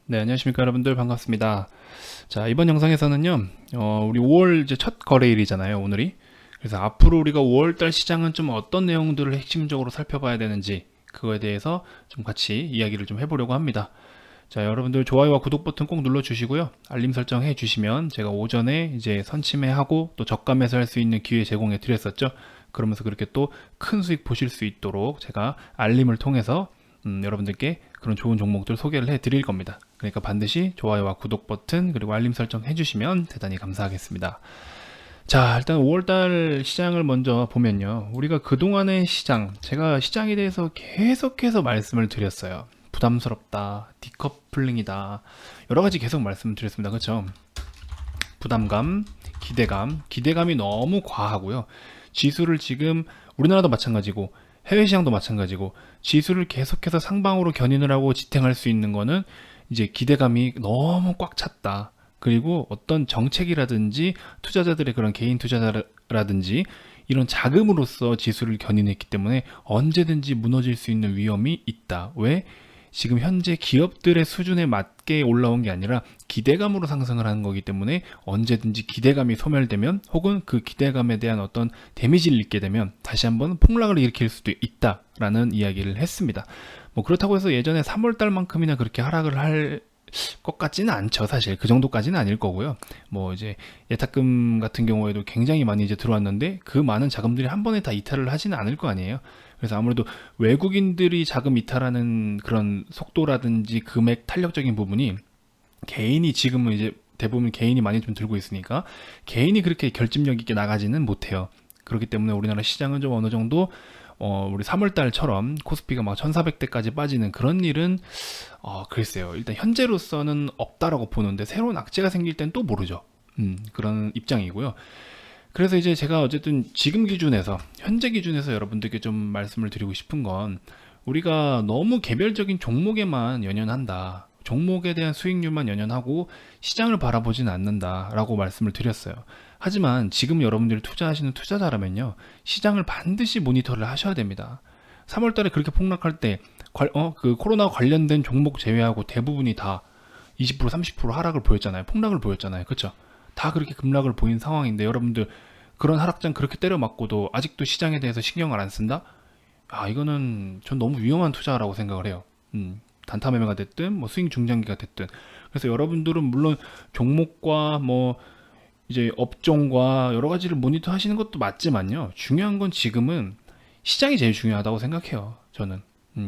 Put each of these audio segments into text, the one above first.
네, 안녕하십니까 여러분들, 반갑습니다. 자, 이번 영상에서는요, 우리 5월 이제 첫 거래일이잖아요, 오늘이. 그래서 앞으로 우리가 5월달 시장은 좀 어떤 내용들을 핵심적으로 살펴봐야 되는지, 그거에 대해서 좀 같이 이야기를 좀 해보려고 합니다. 자, 여러분들 좋아요와 구독 버튼 꼭 눌러주시고요. 알림 설정 해주시면 제가 오전에 이제 선침해하고 또 저가매수 할 수 있는 기회 제공해 드렸었죠. 그러면서 그렇게 또 큰 수익 보실 수 있도록 제가 알림을 통해서 여러분들께 그런 좋은 종목들 소개를 해 드릴 겁니다. 그러니까 반드시 좋아요와 구독 버튼 그리고 알림 설정 해주시면 대단히 감사하겠습니다. 자, 일단 5월달 시장을 먼저 보면요, 우리가 그동안의 시장, 제가 시장에 대해서 계속해서 말씀을 드렸어요. 부담스럽다, 디커플링이다, 여러가지 계속 말씀을 드렸습니다. 그렇죠? 부담감, 기대감이 너무 과하고요. 지수를 지금 우리나라도 마찬가지고 해외 시장도 마찬가지고 지수를 계속해서 상방으로 견인을 하고 지탱할 수 있는 거는 이제 기대감이 너무 꽉 찼다. 그리고 어떤 정책이라든지 투자자들의 그런 개인 투자자라든지 이런 자금으로서 지수를 견인했기 때문에 언제든지 무너질 수 있는 위험이 있다. 왜? 지금 현재 기업들의 수준에 맞게 올라온 게 아니라 기대감으로 상승을 하는 거기 때문에 언제든지 기대감이 소멸되면 혹은 그 기대감에 대한 어떤 데미지를 입게 되면 다시 한번 폭락을 일으킬 수도 있다라는 이야기를 했습니다. 뭐 그렇다고 해서 예전에 3월달만큼이나 그렇게 하락을 할 것 같지는 않죠. 사실 그 정도까지는 아닐 거고요. 뭐 이제 예탁금 같은 경우에도 굉장히 많이 이제 들어왔는데 그 많은 자금들이 한 번에 다 이탈을 하지는 않을 거 아니에요. 그래서 아무래도 외국인들이 자금 이탈하는 그런 속도라든지 금액 탄력적인 부분이 개인이 지금은 이제 대부분 개인이 많이 좀 들고 있으니까 개인이 그렇게 결집력 있게 나가지는 못해요. 그렇기 때문에 우리나라 시장은 좀 어느 정도 우리 3월달처럼 코스피가 막 1400대까지 빠지는 그런 일은 글쎄요. 일단 현재로서는 없다라고 보는데 새로운 악재가 생길 땐 또 모르죠. 그런 입장이고요. 그래서 이제 제가 어쨌든 지금 기준에서 현재 기준에서 여러분들께 좀 말씀을 드리고 싶은 건 우리가 너무 개별적인 종목에만 연연한다. 종목에 대한 수익률만 연연하고 시장을 바라보진 않는다라고 말씀을 드렸어요. 하지만 지금 여러분들이 투자하시는 투자자라면요, 시장을 반드시 모니터를 하셔야 됩니다. 3월 달에 그렇게 폭락할 때 그 코로나 관련된 종목 제외하고 대부분이 다 20% 30% 하락을 보였잖아요. 폭락을 보였잖아요. 그렇죠? 다 그렇게 급락을 보인 상황인데 여러분들 그런 하락장 그렇게 때려 맞고도 아직도 시장에 대해서 신경을 안 쓴다? 아, 이거는 전 너무 위험한 투자라고 생각을 해요. 단타 매매가 됐든 뭐 스윙 중장기가 됐든. 그래서 여러분들은 물론 종목과 뭐 이제 업종과 여러 가지를 모니터 하시는 것도 맞지만요, 중요한 건 지금은 시장이 제일 중요하다고 생각해요, 저는.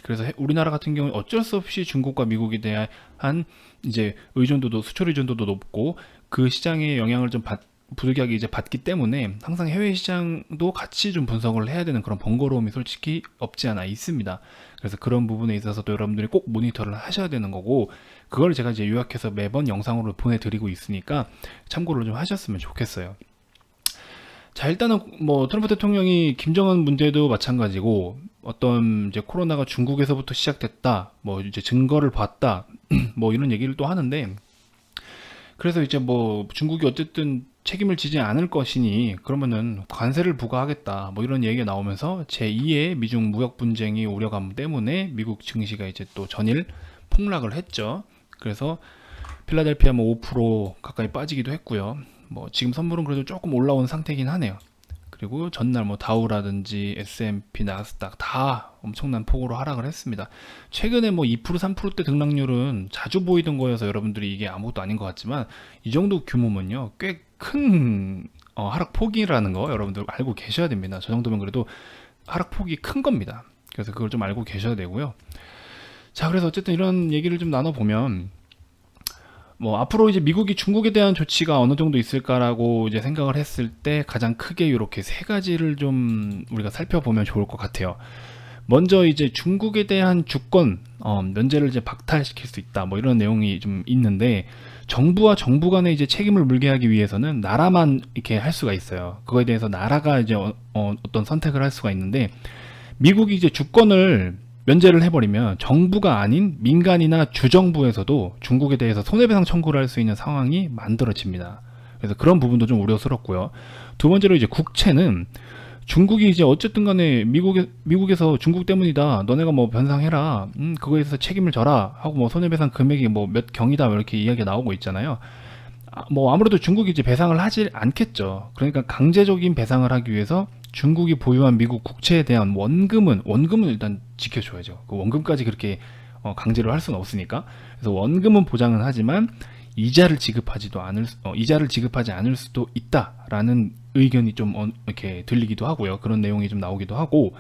그래서 우리나라 같은 경우에 어쩔 수 없이 중국과 미국에 대한 이제 의존도도, 수출 의존도도 높고 그 시장의 영향을 좀 부득이하게 이제 받기 때문에 항상 해외 시장도 같이 좀 분석을 해야 되는 그런 번거로움이 솔직히 없지 않아 있습니다. 그래서 그런 부분에 있어서도 여러분들이 꼭 모니터를 하셔야 되는 거고, 그걸 제가 이제 요약해서 매번 영상으로 보내드리고 있으니까 참고를 좀 하셨으면 좋겠어요. 자, 일단은 뭐 트럼프 대통령이 김정은 문제도 마찬가지고 어떤 이제 코로나가 중국에서부터 시작됐다, 뭐 이제 증거를 봤다, 뭐 이런 얘기를 또 하는데, 그래서 이제 뭐 중국이 어쨌든 책임을 지지 않을 것이니 그러면은 관세를 부과하겠다, 뭐 이런 얘기가 나오면서 제2의 미중 무역 분쟁이 우려감 때문에 미국 증시가 이제 또 전일 폭락을 했죠. 그래서 필라델피아 뭐 5% 가까이 빠지기도 했고요. 뭐 지금 선물은 그래도 조금 올라온 상태이긴 하네요. 그리고 전날 뭐 다우라든지 S&P, 나스닥 다 엄청난 폭으로 하락을 했습니다. 최근에 뭐 2% 3%대 등락률은 자주 보이던 거여서 여러분들이 이게 아무것도 아닌 것 같지만 이 정도 규모면요, 꽤 큰 하락폭이라는 거 여러분들 알고 계셔야 됩니다. 저 정도면 그래도 하락폭이 큰 겁니다. 그래서 그걸 좀 알고 계셔야 되고요. 자, 그래서 어쨌든 이런 얘기를 좀 나눠보면 뭐 앞으로 이제 미국이 중국에 대한 조치가 어느 정도 있을까라고 이제 생각을 했을 때 가장 크게 이렇게 세 가지를 좀 우리가 살펴보면 좋을 것 같아요. 먼저 이제 중국에 대한 주권 면제를 이제 박탈시킬 수 있다, 뭐 이런 내용이 좀 있는데, 정부와 정부 간의 이제 책임을 물게 하기 위해서는 나라만 이렇게 할 수가 있어요. 그거에 대해서 나라가 이제 어떤 선택을 할 수가 있는데, 미국이 이제 주권을 면제를 해버리면 정부가 아닌 민간이나 주정부에서도 중국에 대해서 손해배상 청구를 할 수 있는 상황이 만들어집니다. 그래서 그런 부분도 좀 우려스럽고요. 두 번째로 이제 국채는 중국이 이제 어쨌든 간에 미국에서 중국 때문이다. 너네가 뭐 변상해라. 그거에 대해서 책임을 져라. 하고 뭐 손해배상 금액이 뭐 몇 경이다. 뭐 이렇게 이야기가 나오고 있잖아요. 뭐 아무래도 중국이 이제 배상을 하지 않겠죠. 그러니까 강제적인 배상을 하기 위해서 중국이 보유한 미국 국채에 대한 원금은 일단 지켜줘야죠. 그 원금까지 그렇게 강제로 할 수는 없으니까. 그래서 원금은 보장은 하지만 이자를 지급하지 않을 수도 있다라는 의견이 좀 이렇게 들리기도 하고요. 그런 내용이 좀 나오기도 하고,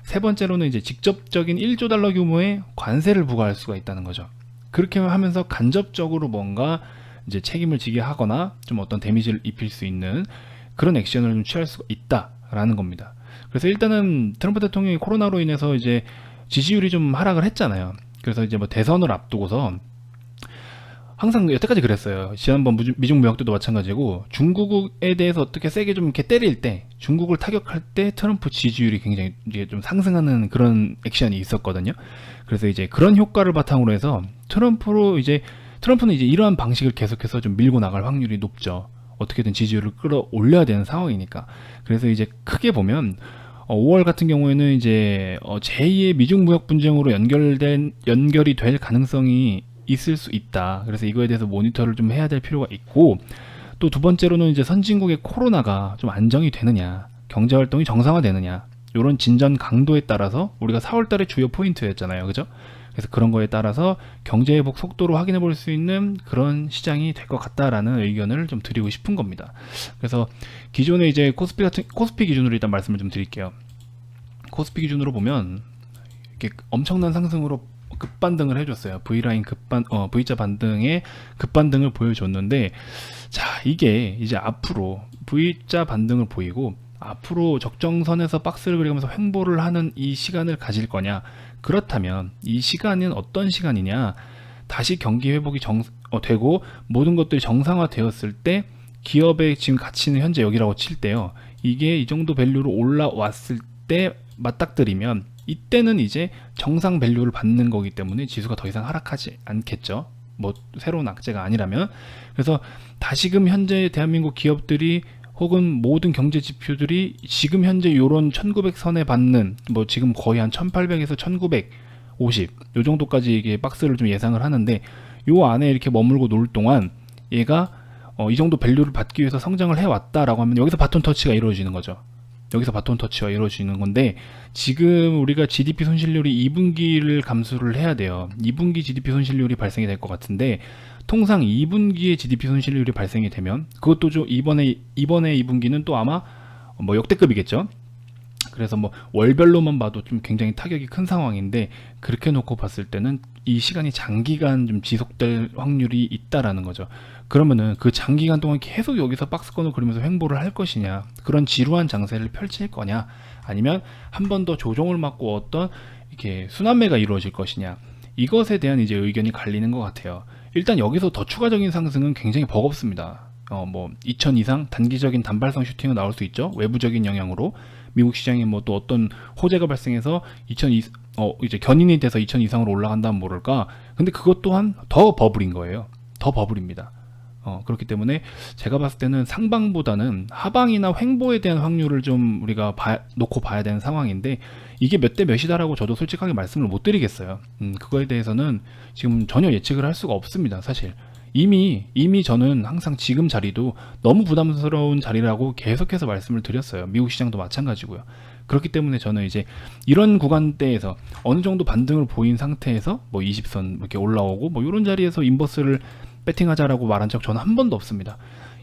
세 번째로는 이제 직접적인 1조 달러 규모의 관세를 부과할 수가 있다는 거죠. 그렇게 하면서 간접적으로 뭔가 이제 책임을 지게 하거나 좀 어떤 데미지를 입힐 수 있는 그런 액션을 좀 취할 수가 있다라는 겁니다. 그래서 일단은 트럼프 대통령이 코로나로 인해서 이제 지지율이 좀 하락을 했잖아요. 그래서 이제 뭐 대선을 앞두고서 항상 여태까지 그랬어요. 지난번 미중 무역 때도 마찬가지고, 중국에 대해서 어떻게 세게 좀 이렇게 때릴 때, 중국을 타격할 때 트럼프 지지율이 굉장히 이제 좀 상승하는 그런 액션이 있었거든요. 그래서 이제 그런 효과를 바탕으로 해서 트럼프는 이제 이러한 방식을 계속해서 좀 밀고 나갈 확률이 높죠. 어떻게든 지지율을 끌어올려야 되는 상황이니까. 그래서 이제 크게 보면 5월 같은 경우에는 이제 제2의 미중 무역 분쟁으로 연결이 될 가능성이 있을 수 있다. 그래서 이거에 대해서 모니터를 좀 해야 될 필요가 있고, 또 두 번째로는 이제 선진국의 코로나가 좀 안정이 되느냐, 경제 활동이 정상화되느냐, 이런 진전 강도에 따라서 우리가 4월 달에 주요 포인트였잖아요. 그죠? 그래서 그런 거에 따라서 경제 회복 속도로 확인해 볼 수 있는 그런 시장이 될 것 같다라는 의견을 좀 드리고 싶은 겁니다. 그래서 기존에 이제 코스피 기준으로 일단 말씀을 좀 드릴게요. 코스피 기준으로 보면 이렇게 엄청난 상승으로 급반등을 해줬어요. V자 반등의 급반등을 보여줬는데, 자, 이게 이제 앞으로 V자 반등을 보이고 앞으로 적정선에서 박스를 그리면서 횡보를 하는 이 시간을 가질 거냐, 그렇다면 이 시간은 어떤 시간이냐, 다시 경기 회복이 되고 모든 것들이 정상화되었을 때 기업의 지금 가치는 현재 여기라고 칠 때요, 이게 이 정도 밸류로 올라왔을 때 맞닥뜨리면 이때는 이제 정상 밸류를 받는 거기 때문에 지수가 더 이상 하락하지 않겠죠. 뭐 새로운 악재가 아니라면. 그래서 다시금 현재 대한민국 기업들이 혹은 모든 경제 지표들이 지금 현재 요런 1900선에 받는, 뭐 지금 거의 한 1800에서 1950 요 정도까지 이게 박스를 좀 예상을 하는데, 요 안에 이렇게 머물고 놀 동안 얘가 이 정도 밸류를 받기 위해서 성장을 해왔다라고 하면 여기서 바톤 터치가 이루어지는 거죠. 여기서 바톤 터치가 이루어지는 건데, 지금 우리가 GDP 손실률이 2분기를 감수를 해야 돼요. 2분기 GDP 손실률이 발생이 될 것 같은데, 통상 2분기에 GDP 손실률이 발생이 되면, 그것도 좀 이번에 2분기는 또 아마 뭐 역대급이겠죠. 그래서 뭐 월별로만 봐도 좀 굉장히 타격이 큰 상황인데, 그렇게 놓고 봤을 때는 이 시간이 장기간 좀 지속될 확률이 있다라는 거죠. 그러면은 그 장기간 동안 계속 여기서 박스권을 그리면서 횡보를 할 것이냐, 그런 지루한 장세를 펼칠 거냐, 아니면 한 번 더 조정을 맞고 어떤 이렇게 순환매가 이루어질 것이냐, 이것에 대한 이제 의견이 갈리는 것 같아요. 일단 여기서 더 추가적인 상승은 굉장히 버겁습니다. 뭐 2000 이상 단기적인 단발성 슈팅은 나올 수 있죠. 외부적인 영향으로 미국 시장에 뭐 또 어떤 호재가 발생해서 이제 견인이 돼서 2000 이상으로 올라간다면 모를까. 근데 그것 또한 더 버블인 거예요. 더 버블입니다. 그렇기 때문에 제가 봤을 때는 상방보다는 하방이나 횡보에 대한 확률을 좀 우리가 놓고 봐야 되는 상황인데, 이게 몇 대 몇이다라고 저도 솔직하게 말씀을 못 드리겠어요. 그거에 대해서는 지금 전혀 예측을 할 수가 없습니다. 사실 이미 저는 항상 지금 자리도 너무 부담스러운 자리라고 계속해서 말씀을 드렸어요. 미국 시장도 마찬가지고요. 그렇기 때문에 저는 이제 이런 구간대에서 어느 정도 반등을 보인 상태에서 뭐 20선 이렇게 올라오고 뭐 이런 자리에서 인버스를 배팅하자라고 말한 적 저는 한 번도 없습니다.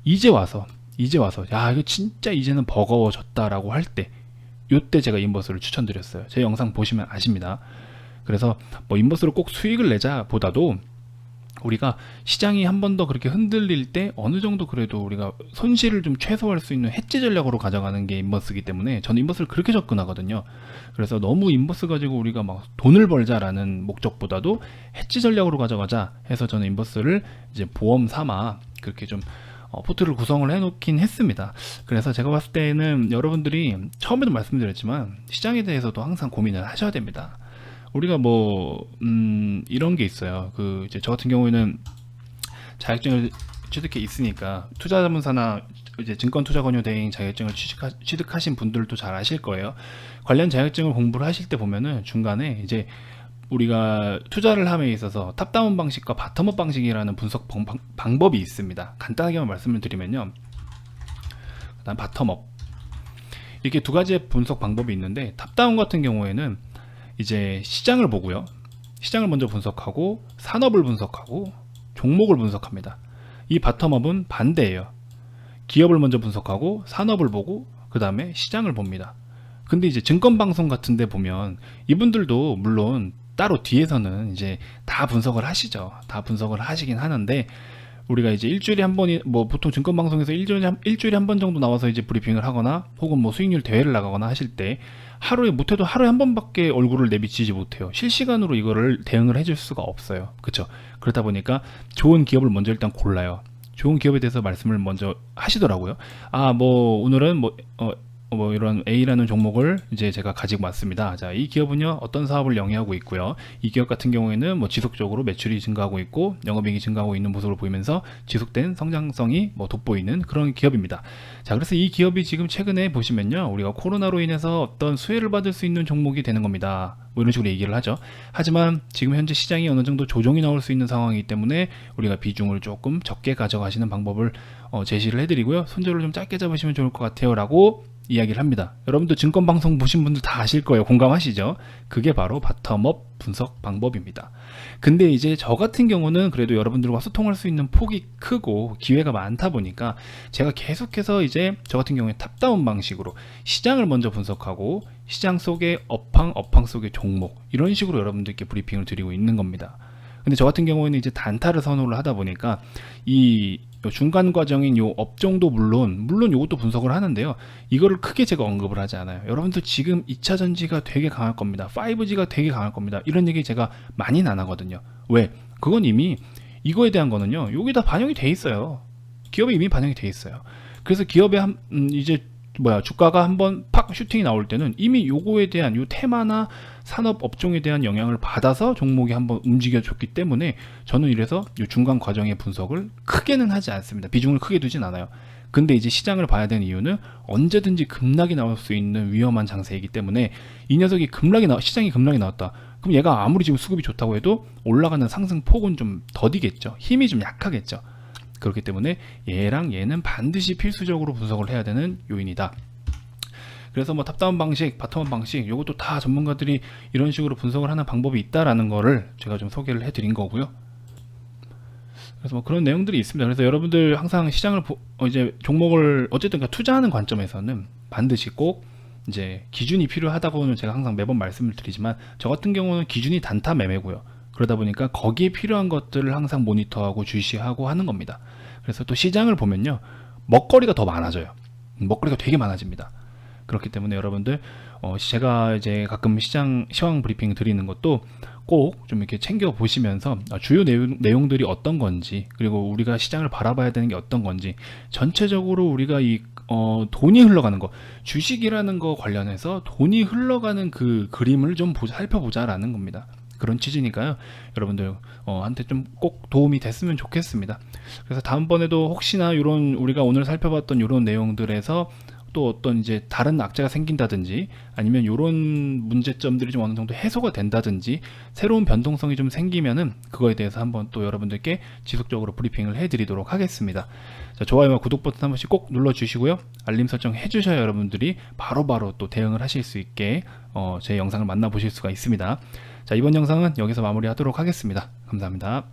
이제 와서 야, 이거 진짜 이제는 버거워졌다라고 할 때, 요때 제가 인버스를 추천드렸어요. 제 영상 보시면 아십니다. 그래서 뭐 인버스로 꼭 수익을 내자 보다도, 우리가 시장이 한 번 더 그렇게 흔들릴 때 어느 정도 그래도 우리가 손실을 좀 최소화할 수 있는 해지 전략으로 가져가는 게 인버스이기 때문에 저는 인버스를 그렇게 접근하거든요. 그래서 너무 인버스 가지고 우리가 막 돈을 벌자라는 목적보다도 해지 전략으로 가져가자 해서 저는 인버스를 이제 보험 삼아 그렇게 좀 포트를 구성을 해놓긴 했습니다. 그래서 제가 봤을 때는 여러분들이 처음에도 말씀드렸지만 시장에 대해서도 항상 고민을 하셔야 됩니다. 우리가 뭐 이런 게 있어요. 이제 저 같은 경우에는 자격증을 취득해 있으니까 투자자문사나 이제 증권투자권유대행 자격증을 취득하신 분들도 잘 아실 거예요. 관련 자격증을 공부를 하실 때 보면은 중간에 이제 우리가 투자를 함에 있어서 탑다운 방식과 바텀업 방식이라는 분석 방법이 있습니다. 간단하게만 말씀을 드리면요. 일단 바텀업, 이렇게 두 가지의 분석 방법이 있는데, 탑다운 같은 경우에는 이제 시장을 보고요, 시장을 먼저 분석하고 산업을 분석하고 종목을 분석합니다. 이 바텀업은 반대예요. 기업을 먼저 분석하고 산업을 보고 그 다음에 시장을 봅니다. 근데 이제 증권방송 같은 데 보면 이분들도 물론 따로 뒤에서는 이제 다 분석을 하시죠. 다 분석을 하시긴 하는데, 우리가 이제 일주일에 한 번이, 뭐 보통 증권방송에서 일주일에 한 번 정도 나와서 이제 브리핑을 하거나 혹은 뭐 수익률 대회를 나가거나 하실 때 하루에, 못해도 하루에 한 번밖에 얼굴을 내비치지 못해요. 실시간으로 이거를 대응을 해줄 수가 없어요. 그쵸? 그렇다 보니까 좋은 기업을 먼저 일단 골라요. 좋은 기업에 대해서 말씀을 먼저 하시더라고요. 아, 뭐 오늘은 뭐 이런 A라는 종목을 이제 제가 가지고 왔습니다. 자, 이 기업은요 어떤 사업을 영위하고 있고요, 이 기업 같은 경우에는 뭐 지속적으로 매출이 증가하고 있고 영업이익이 증가하고 있는 모습을 보이면서 지속된 성장성이 뭐 돋보이는 그런 기업입니다. 자, 그래서 이 기업이 지금 최근에 보시면요, 우리가 코로나로 인해서 어떤 수혜를 받을 수 있는 종목이 되는 겁니다. 뭐 이런 식으로 얘기를 하죠. 하지만 지금 현재 시장이 어느 정도 조정이 나올 수 있는 상황이기 때문에 우리가 비중을 조금 적게 가져가시는 방법을 제시를 해드리고요, 손절을 좀 짧게 잡으시면 좋을 것 같아요 라고 이야기를 합니다. 여러분도 증권방송 보신 분들 다 아실 거예요. 공감하시죠? 그게 바로 바텀업 분석 방법입니다. 근데 이제 저 같은 경우는 그래도 여러분들과 소통할 수 있는 폭이 크고 기회가 많다 보니까 제가 계속해서 이제 저 같은 경우에 탑다운 방식으로 시장을 먼저 분석하고 시장 속의 업황 속의 종목, 이런 식으로 여러분들께 브리핑을 드리고 있는 겁니다. 근데 저 같은 경우에는 이제 단타를 선호를 하다 보니까 이 중간 과정인 요 업종도 물론 요것도 분석을 하는데요, 이거를 크게 제가 언급을 하지 않아요. 여러분들 지금 2차 전지가 되게 강할 겁니다, 5G가 되게 강할 겁니다, 이런 얘기 제가 많이는 안 하거든요. 왜? 그건 이미 이거에 대한 거는요 여기다 반영이 돼 있어요. 기업에 이미 반영이 돼 있어요. 그래서 기업에 이제 주가가 한번 팍 슈팅이 나올 때는 이미 요거에 대한 요 테마나 산업 업종에 대한 영향을 받아서 종목이 한번 움직여 줬기 때문에 저는 이래서 요 중간 과정의 분석을 크게는 하지 않습니다. 비중을 크게 두진 않아요. 근데 이제 시장을 봐야 되는 이유는 언제든지 급락이 나올 수 있는 위험한 장세이기 때문에, 이 녀석이 시장이 급락이 나왔다, 그럼 얘가 아무리 지금 수급이 좋다고 해도 올라가는 상승폭은 좀 더디겠죠. 힘이 좀 약하겠죠. 그렇기 때문에 얘랑 얘는 반드시 필수적으로 분석을 해야 되는 요인이다. 그래서 뭐 탑다운 방식, 바텀업 방식, 요것도 다 전문가들이 이런 식으로 분석을 하는 방법이 있다라는 거를 제가 좀 소개를 해드린 거고요. 그래서 뭐 그런 내용들이 있습니다. 그래서 여러분들 항상 시장을 이제 종목을 어쨌든 투자하는 관점에서는 반드시 꼭 이제 기준이 필요하다고는 제가 항상 매번 말씀을 드리지만, 저 같은 경우는 기준이 단타 매매고요. 그러다 보니까 거기에 필요한 것들을 항상 모니터하고 주시하고 하는 겁니다. 그래서 또 시장을 보면요, 먹거리가 더 많아져요. 먹거리가 되게 많아집니다. 그렇기 때문에 여러분들 제가 이제 가끔 시황 브리핑 드리는 것도 꼭 좀 이렇게 챙겨 보시면서 주요 내용들이 어떤 건지, 그리고 우리가 시장을 바라봐야 되는 게 어떤 건지, 전체적으로 우리가 이 돈이 흘러가는 거, 주식이라는 거 관련해서 돈이 흘러가는 그 그림을 좀 살펴보자라는 겁니다. 그런 취지니까요, 여러분들 한테 좀 꼭 도움이 됐으면 좋겠습니다. 그래서 다음번에도 혹시나 이런 우리가 오늘 살펴봤던 이런 내용들에서 또 어떤 이제 다른 악재가 생긴다든지, 아니면 이런 문제점들이 좀 어느 정도 해소가 된다든지, 새로운 변동성이 좀 생기면은 그거에 대해서 한번 또 여러분들께 지속적으로 브리핑을 해드리도록 하겠습니다. 자, 좋아요와 구독 버튼 한 번씩 꼭 눌러주시고요, 알림 설정 해주셔야 여러분들이 바로바로 또 대응을 하실 수 있게 제 영상을 만나보실 수가 있습니다. 자, 이번 영상은 여기서 마무리하도록 하겠습니다. 감사합니다.